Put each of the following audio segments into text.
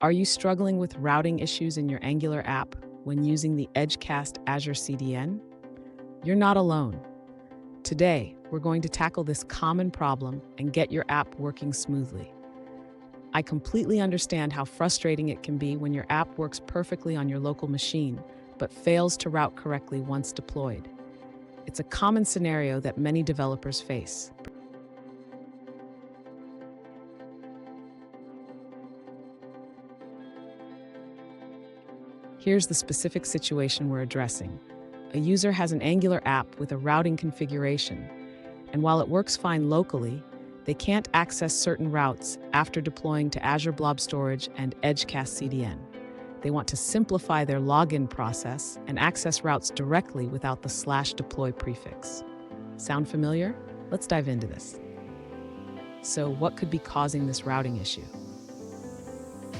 Are you struggling with routing issues in your Angular app when using the Edgecast Azure CDN? You're not alone. Today, we're going to tackle this common problem and get your app working smoothly. I completely understand how frustrating it can be when your app works perfectly on your local machine, but fails to route correctly once deployed. It's a common scenario that many developers face. Here's the specific situation we're addressing. A user has an Angular app with a routing configuration, and while it works fine locally, they can't access certain routes after deploying to Azure Blob Storage and Edgecast CDN. They want to simplify their login process and access routes directly without the /deploy prefix. Sound familiar? Let's dive into this. So, what could be causing this routing issue?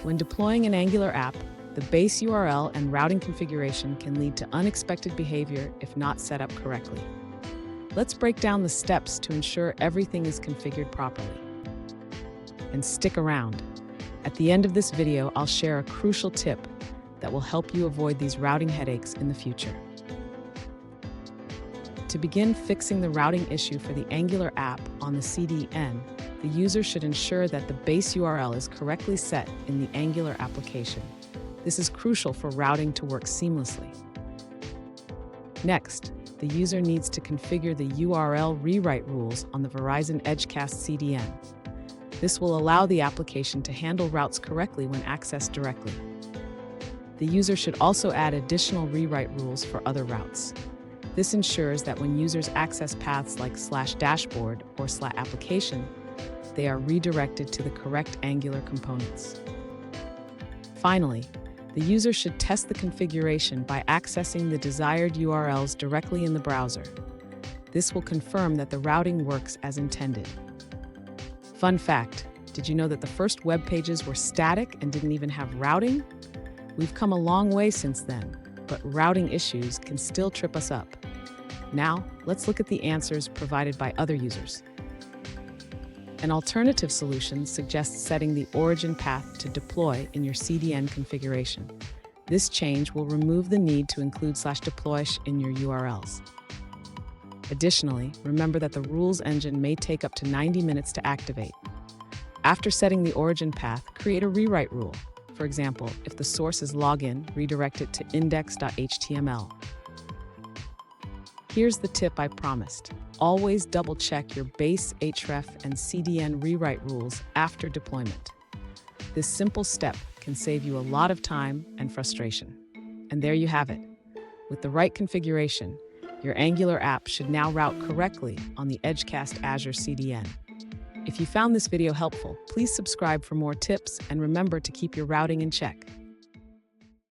When deploying an Angular app, the base URL and routing configuration can lead to unexpected behavior if not set up correctly. Let's break down the steps to ensure everything is configured properly. And stick around. At the end of this video, I'll share a crucial tip that will help you avoid these routing headaches in the future. To begin fixing the routing issue for the Angular app on the CDN, the user should ensure that the base URL is correctly set in the Angular application. This is crucial for routing to work seamlessly. Next, the user needs to configure the URL rewrite rules on the Verizon Edgecast CDN. This will allow the application to handle routes correctly when accessed directly. The user should also add additional rewrite rules for other routes. This ensures that when users access paths like /dashboard or /application, they are redirected to the correct Angular components. Finally, the user should test the configuration by accessing the desired URLs directly in the browser. This will confirm that the routing works as intended. Fun fact, did you know that the first web pages were static and didn't even have routing? We've come a long way since then, but routing issues can still trip us up. Now, let's look at the answers provided by other users. An alternative solution suggests setting the origin path to deploy in your CDN configuration. This change will remove the need to include /deploy in your URLs. Additionally, remember that the rules engine may take up to 90 minutes to activate. After setting the origin path, create a rewrite rule. For example, if the source is login, redirect it to index.html. Here's the tip I promised. Always double-check your base href and CDN rewrite rules after deployment. This simple step can save you a lot of time and frustration. And there you have it. With the right configuration, your Angular app should now route correctly on the Edgecast Azure CDN. If you found this video helpful, please subscribe for more tips and remember to keep your routing in check.